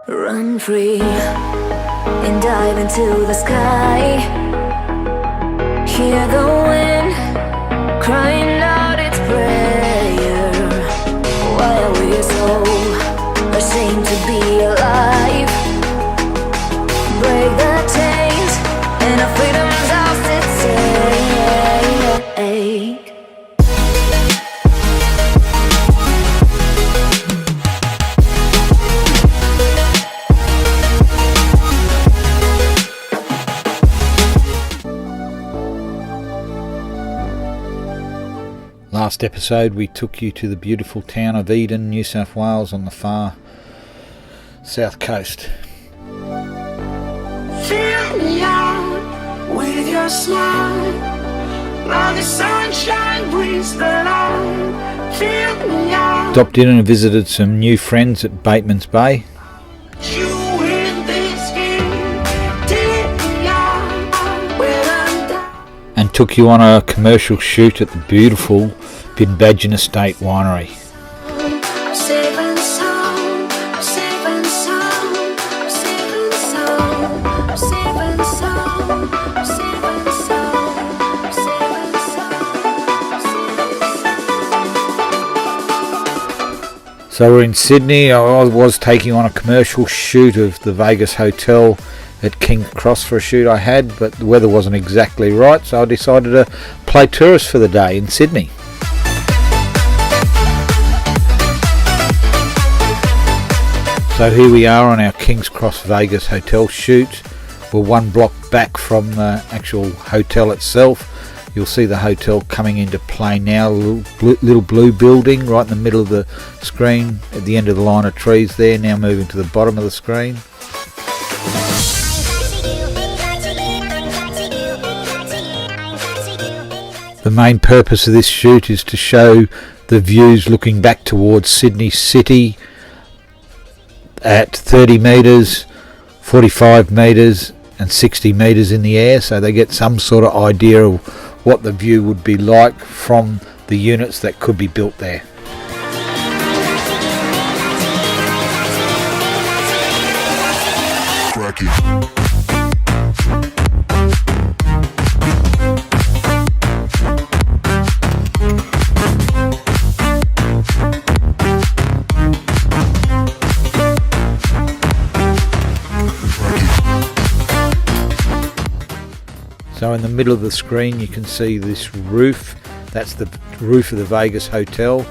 Run free and dive into the sky. Hear the wind crying out its prayer. Why are we so ashamed to be alive? Break the chains and our freedom's ours to take. Last episode we took you to the beautiful town of Eden, New South Wales on the far south coast. Fill me out with your smile. Now the sunshine brings the light. Fill me out. Stopped in and visited some new friends at Bateman's Bay. You in this game. Take me out where I'm down. And took you on a commercial shoot at the beautiful Bidbadgin Estate Winery. I'm saving some. I'm saving some. I'm saving some. I'm saving some. I'm saving some. I'm saving some. So we're in Sydney. I was taking on a commercial shoot of the Vegas Hotel at Kings Cross for a shoot I had, but the weather wasn't exactly right, so I decided to play tourist for the day in Sydney. So here we are on our Kings Cross Vegas Hotel shoot. We're one block back from the actual hotel itself. You'll see the hotel coming into play now, a little blue building right in the middle of the screen at the end of the line of trees there, now moving to the bottom of the screen. The main purpose of this shoot is to show the views looking back towards Sydney City at 30 metres, 45 metres and 60 metres in the air, so they get some sort of idea of what the view would be like from the units that could be built there. So in the middle of the screen you can see this roof. That's the roof of the Vegas Hotel,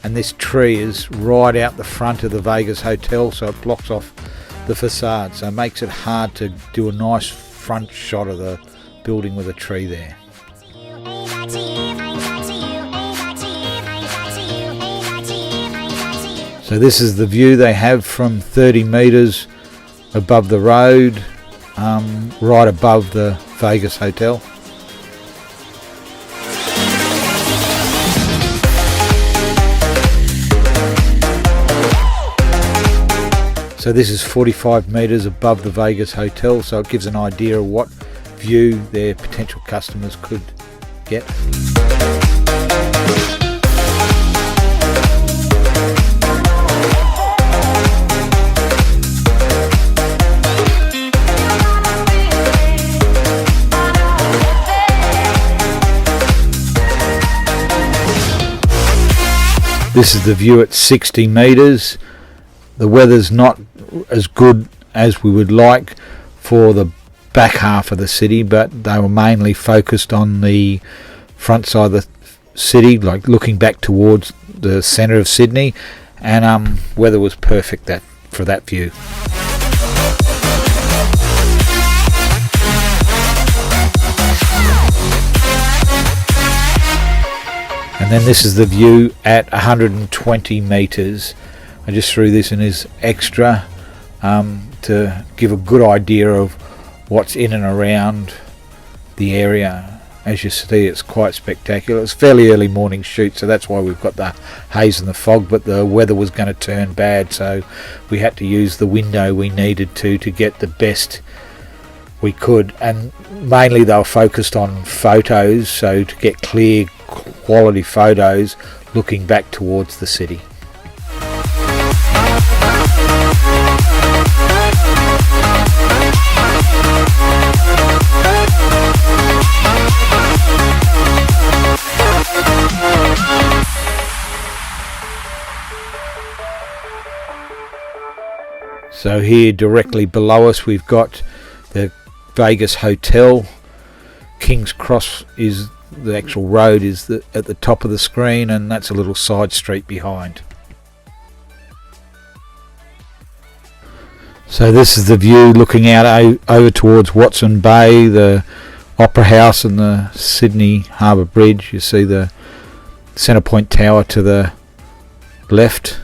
and this tree is right out the front of the Vegas Hotel, so it blocks off the facade, so it makes it hard to do a nice front shot of the building with a tree there. So this is the view they have from 30 metres above the road, right above the Vegas Hotel. So this is 45 metres above the Vegas Hotel, so it gives an idea of what view their potential customers could get. This is the view at 60 metres. The weather's not as good as we would like for the back half of the city, but they were mainly focused on the front side of the city, like looking back towards the centre of Sydney, and weather was perfect for that view. And then this is the view at 120 metres. I just threw this in as extra to give a good idea of what's in and around the area. As you see, it's quite spectacular. It's a fairly early morning shoot, so that's why we've got the haze and the fog, but the weather was going to turn bad, so we had to use the window we needed to get the best we could, and mainly they were focused on photos, so to get clear quality photos looking back towards the city. So here directly below us we've got the Vegas Hotel. Kings Cross is the actual road, is at the top of the screen, and that's a little side street behind. So this is the view looking out over towards Watson Bay, the Opera House and the Sydney Harbour Bridge. You see the Centrepoint Tower to the left.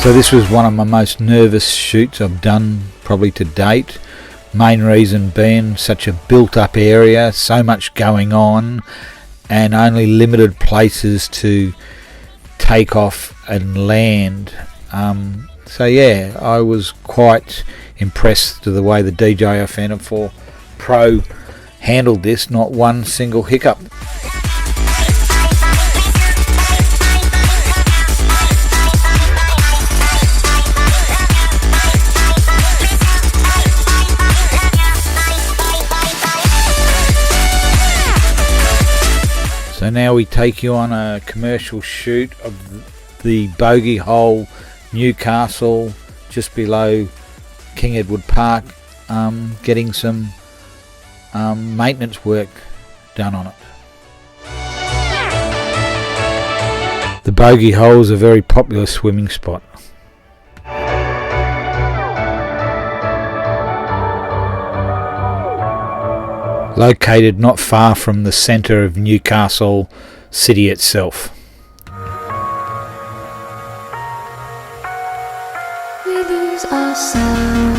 So this was one of my most nervous shoots I've done probably to date. Main reason being such a built up area, so much going on, and only limited places to take off and land. So yeah, I was quite impressed with the way the Dji Phantom 4 Pro handled this, not one single hiccup. So now we take you on a commercial shoot of the Boggy hole, Newcastle, just below King Edward Park, getting some maintenance work done on it. The Boggy hole is a very popular swimming spot. Located not far from the centre of Newcastle city itself. We lose ourselves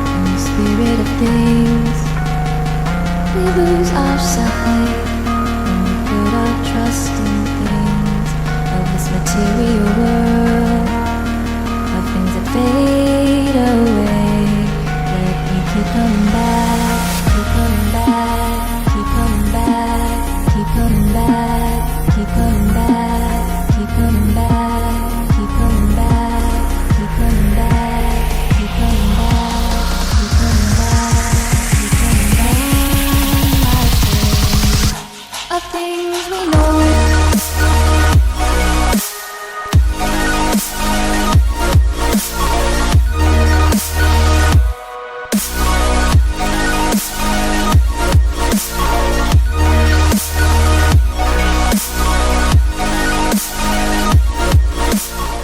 in the spirit of things. We lose our sight when we put our trust in things of this material world, of things that fade away. Let me keep coming back. Keep coming back, keep coming back, keep coming back, keep coming back, keep coming back, keep coming back, keep coming back, keep coming back, keep coming back, keep coming back. Of things we know.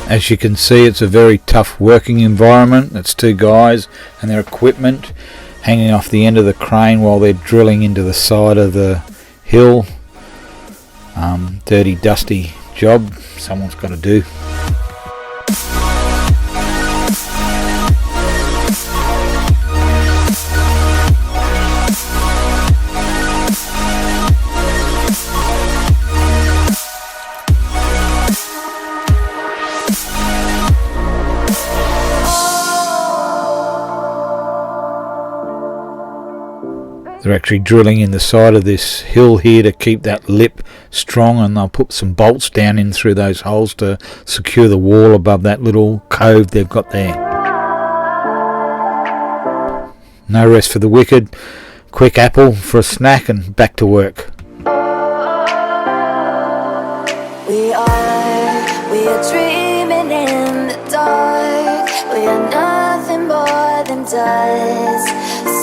As you can see, it's a very tough working environment. It's two guys and their equipment hanging off the end of the crane while they're drilling into the side of the hill. Dirty, dusty job someone's got to do. They're actually drilling in the side of this hill here to keep that lip strong, and they'll put some bolts down in through those holes to secure the wall above that little cove they've got there. No rest for the wicked. Quick apple for a snack and back to work. We are dreaming in the dark. We are nothing more than dust.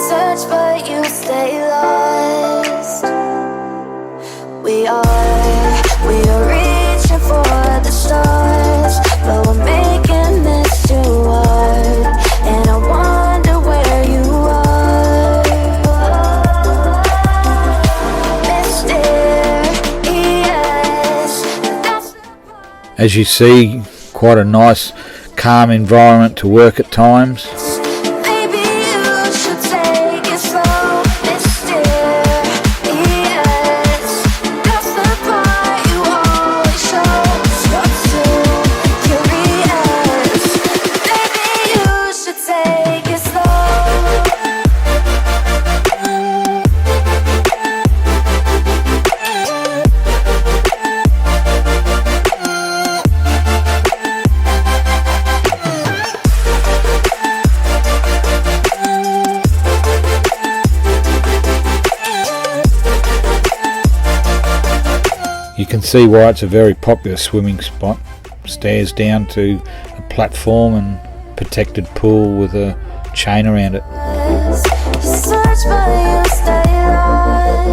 Search but you stay lost. We are reaching for the stars, but we're making this too hard. As you see, quite a nice calm environment to work at times. Maybe you should take it slow, mister. Yes, that's the part you always show. You're too curious. Maybe you should take it slow. You can see why it's a very popular swimming spot. Stairs down to a platform and protected pool with a chain around it. You search but you stay lost.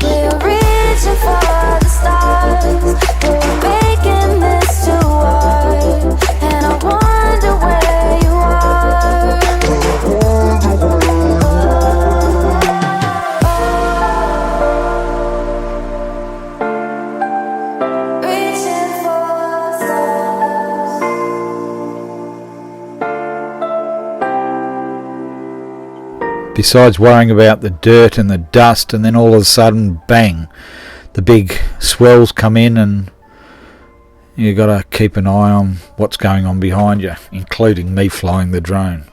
You're reaching for the stars. You're making this too hard, and I wonder where you are. Reaching for the stars. Besides worrying about the dirt and the dust, and then all of a sudden, bang, the big swells come in, and you got to keep an eye on what's going on behind you, including me flying the drone.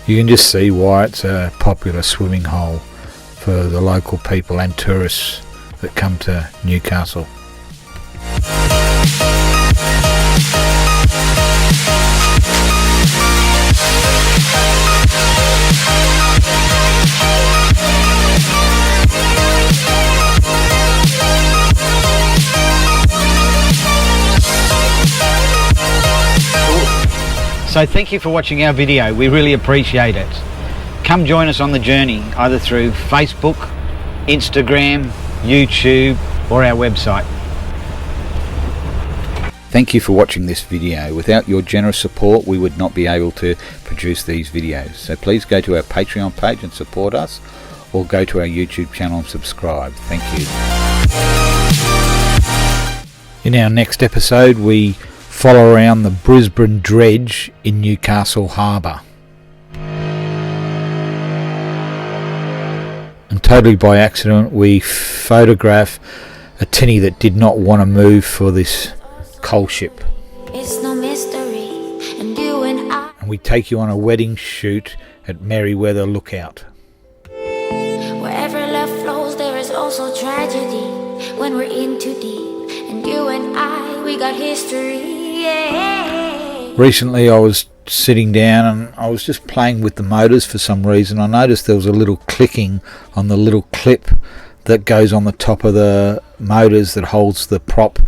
You can just see why it's a popular swimming hole for the local people and tourists that come to Newcastle. So thank you for watching our video, we really appreciate it. Come join us on the journey, either through Facebook, Instagram, YouTube or our website. Thank you for watching this video. Without your generous support we would not be able to produce these videos. So please go to our Patreon page and support us, or go to our YouTube channel and subscribe. Thank you. In our next episode we follow around the Brisbane Dredge in Newcastle Harbour. And totally by accident we photograph a tinny that did not want to move for this coal ship. It's no mystery, and you and I. And we take you on a wedding shoot at Merryweather Lookout. Wherever love flows, there is also tragedy. When we're in too deep, and you and I, we got history. Yeah. Recently I was sitting down and I was just playing with the motors for some reason. I noticed there was a little clicking on the little clip that goes on the top of the motors that holds the props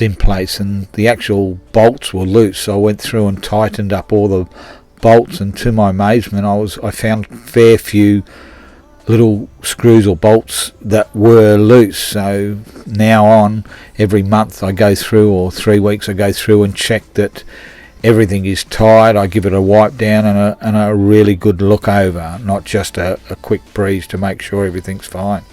in place, and the actual bolts were loose. So I went through and tightened up all the bolts, and to my amazement I found a fair few little screws or bolts that were loose. So now on, every month I go through, or 3 weeks I go through and check that everything is tight. I give it a wipe down and a really good look over, not just a quick breeze, to make sure everything's fine.